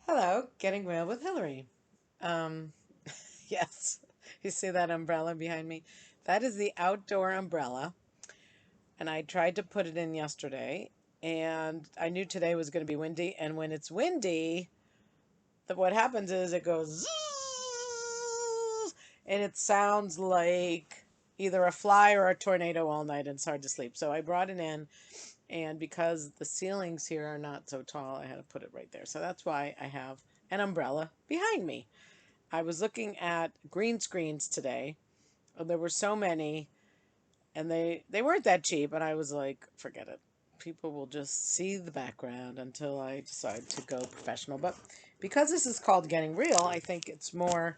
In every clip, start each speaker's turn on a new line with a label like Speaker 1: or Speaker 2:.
Speaker 1: Hello, Getting Real with Hillary. Um, yes, you see that umbrella behind me? That is the outdoor umbrella, and I tried to put it in yesterday, and I knew today was going to be windy, and when it's windy, what happens is it goes zzz, and it sounds like either a fly or a tornado all night, and it's hard to sleep. So I brought it in, and because the ceilings here are not so tall, I had to put it right there. So that's why I have an umbrella behind me. I was looking at green screens today. There were so many, and they weren't that cheap. And I was like, forget it. People will just see the background until I decide to go professional. But because this is called Getting Real, I think it's more.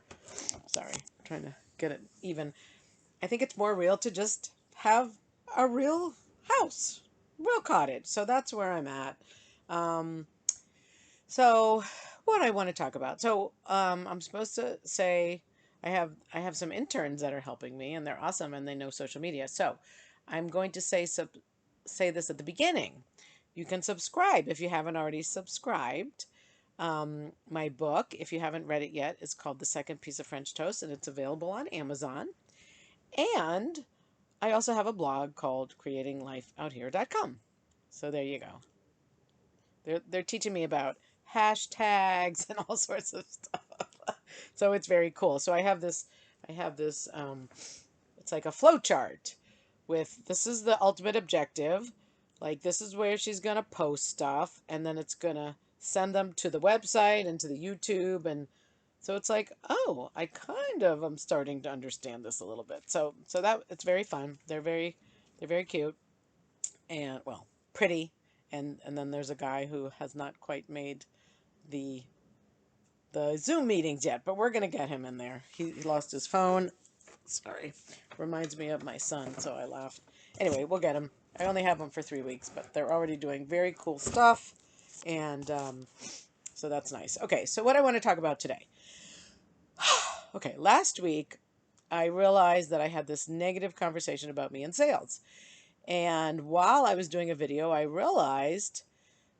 Speaker 1: Sorry, I'm trying to get it even. I think it's more real to just have a real house, real cottage. So that's where I'm at. Um, so, what I want to talk about. I'm supposed to say I have some interns that are helping me, and they're awesome, and they know social media. So, I'm going to say this at the beginning. You can subscribe if you haven't already subscribed. My book, if you haven't read it yet, is called The Second Piece of French Toast, and it's available on Amazon. And I also have a blog called creatinglifeouthere.com. So there you go. They're teaching me about hashtags and all sorts of stuff. So it's very cool. So I have this it's like a flow chart with this is the ultimate objective. Like this is where she's going to post stuff and then it's going to send them to the website and to the YouTube and so it's like, oh, I kind of am starting to understand this a little bit. So that it's very fun. They're very cute and well, pretty. And then there's a guy who has not quite made the the Zoom meetings yet, but we're gonna get him in there. He lost his phone. Sorry, reminds me of my son, so I laughed. Anyway, we'll get him. I only have him for 3 weeks, but they're already doing very cool stuff, and so that's nice. Okay, so what I want to talk about today. Okay, last week I realized that I had this negative conversation about me in sales. And while I was doing a video, I realized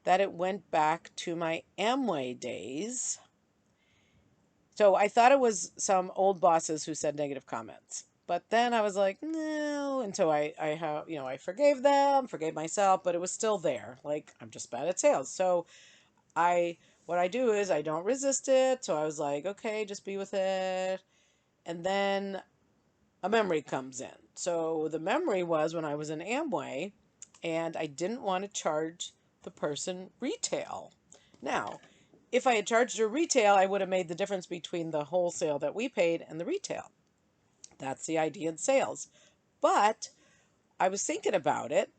Speaker 1: that it went back to my Amway days. So I thought it was some old bosses who said negative comments. But then I was like, no. And so I forgave them, forgave myself, but it was still there. Like, I'm just bad at sales. So I, what I do is I don't resist it. So I was like, okay, just be with it. And then a memory comes in. So the memory was when I was in Amway and I didn't want to charge the person retail. Now, if I had charged her retail, I would have made the difference between the wholesale that we paid and the retail. That's the idea in sales. But I was thinking about it.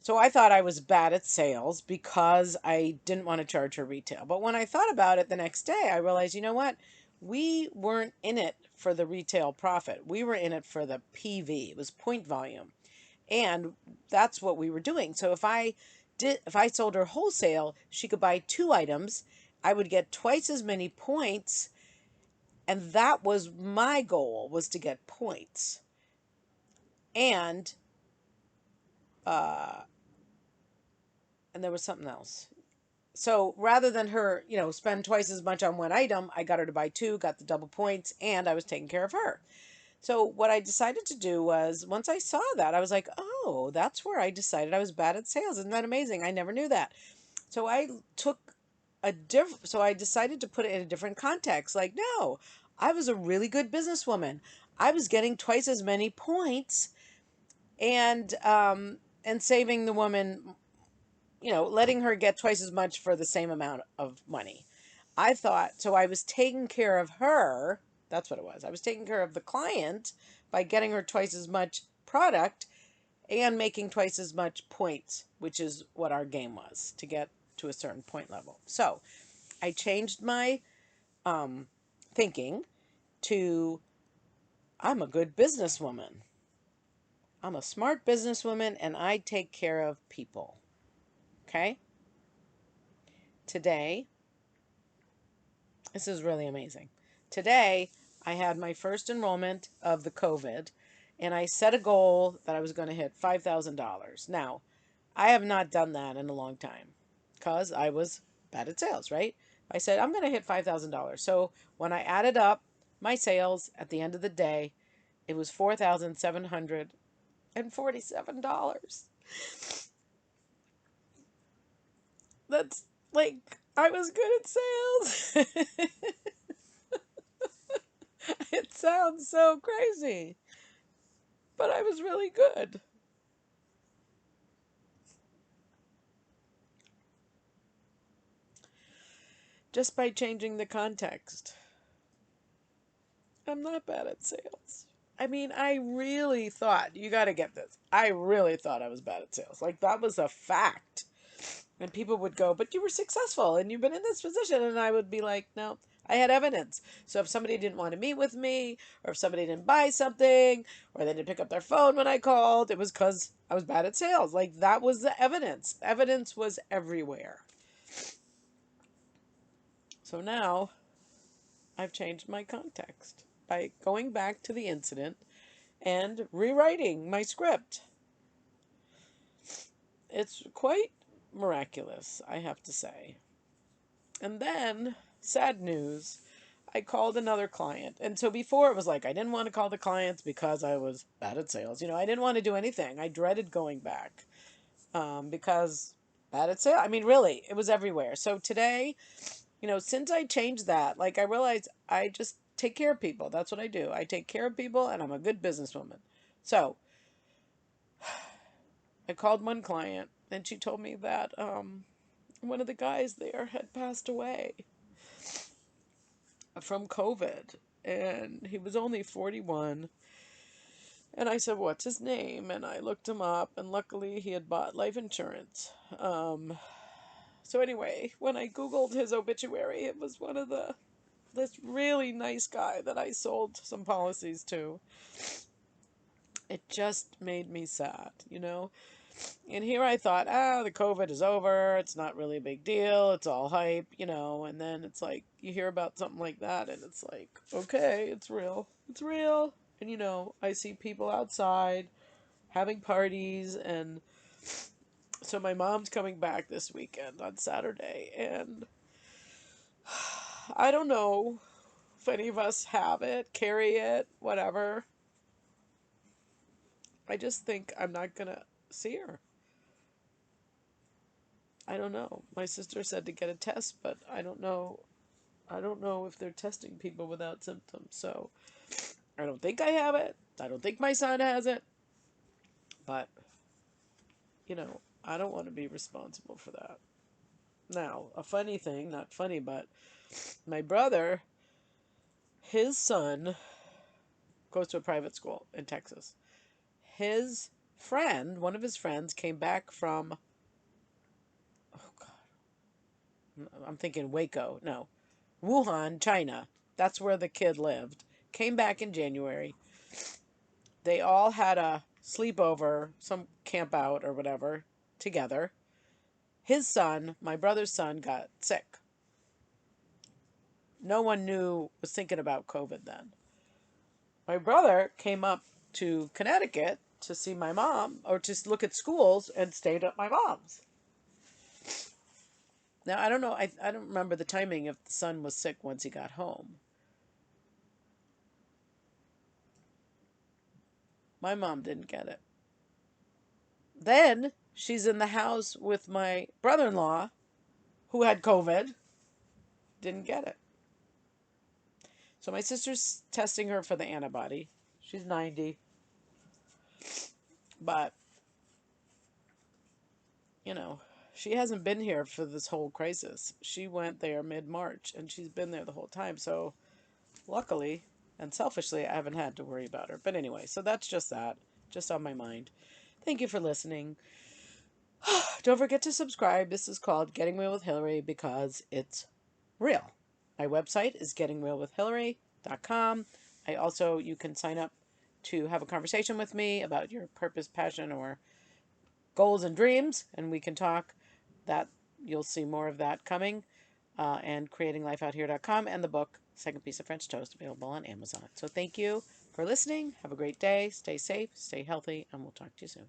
Speaker 1: So I thought I was bad at sales because I didn't want to charge her retail. But when I thought about it the next day, I realized, you know what? We weren't in it for the retail profit. We were in it for the PV. It was point volume. And that's what we were doing. So if I sold her wholesale, she could buy two items. I would get twice as many points, and that was my goal was to get points. And uh and there was something else. So rather than her, spend twice as much on one item, I got her to buy two, got the double points, and I was taking care of her. So what I decided to do was once I saw that, I was like, "Oh, that's where I decided I was bad at sales. Isn't that amazing? I never knew that." So I took so I decided to put it in a different context. Like, no, I was a really good businesswoman. I was getting twice as many points and saving the woman, letting her get twice as much for the same amount of money. I thought so I was taking care of her. That's what it was. I was taking care of the client by getting her twice as much product and making twice as much points, which is what our game was to get to a certain point level. So I changed my um, thinking to I'm a good businesswoman. I'm a smart businesswoman and I take care of people. Okay? Today, this is really amazing. Today, I had my first enrollment of the COVID and I set a goal that I was going to hit $5,000. Now, I have not done that in a long time because I was bad at sales, right? I said, I'm going to hit $5,000. So when I added up my sales at the end of the day, it was $4,747. That's like, I was good at sales. It sounds so crazy, but I was really good just by changing the context. I'm not bad at sales. I mean, I really thought, you got to get this. I really thought I was bad at sales. Like, that was a fact. And people would go, but you were successful and you've been in this position. And I would be like, no, I had evidence. So if somebody didn't want to meet with me, or if somebody didn't buy something, or they didn't pick up their phone when I called, it was because I was bad at sales. Like, that was the evidence. Evidence was everywhere. So now I've changed my context by going back to the incident and rewriting my script. It's quite miraculous, I have to say. And then, sad news, I called another client. And so before it was like, I didn't want to call the clients because I was bad at sales. I didn't want to do anything. I dreaded going back because bad at sales. I mean, really, it was everywhere. So today, since I changed that, like I realized I just take care of people. That's what I do. I take care of people and I'm a good businesswoman. So I called one client and she told me that one of the guys there had passed away from COVID, and he was only 41. And I said, what's his name? And I looked him up, and luckily he had bought life insurance. So anyway, when I Googled his obituary, it was this really nice guy that I sold some policies to. It just made me sad. And here I thought, the COVID is over. It's not really a big deal. It's all hype. And then it's like you hear about something like that, and it's like, okay, it's real. It's real. And I see people outside having parties, and so my mom's coming back this weekend on Saturday, and I don't know if any of us have it, carry it, whatever. I just think I'm not gonna see her. I don't know. My sister said to get a test, but I don't know. I don't know if they're testing people without symptoms. So I don't think I have it. I don't think my son has it. But, I don't want to be responsible for that. Now, a funny thing, not funny, but my brother, his son goes to a private school in Texas. His friend, one of his friends, came back from, oh God, I'm thinking Waco. No, Wuhan, China. That's where the kid lived. Came back in January. They all had a sleepover, some camp out or whatever, together. His son, my brother's son, got sick. No one was thinking about COVID then. My brother came up to Connecticut to see my mom or to look at schools and stayed at my mom's. Now, I don't know, I don't remember the timing if the son was sick once he got home. My mom didn't get it. Then she's in the house with my brother in law who had COVID, didn't get it. So my sister's testing her for the antibody. She's 90. But, you know, she hasn't been here for this whole crisis. She went there mid-March and she's been there the whole time. So luckily and selfishly, I haven't had to worry about her. But anyway, so that's just that, just on my mind. Thank you for listening. Don't forget to subscribe. This is called Getting Real with Hillary because it's real. My website is gettingrealwithhillary.com. You can sign up to have a conversation with me about your purpose, passion, or goals and dreams, and we can talk. That you'll see more of that coming. And creatinglifeouthere.com and the book Second Piece of French Toast available on Amazon. So thank you for listening. Have a great day. Stay safe, stay healthy, and we'll talk to you soon.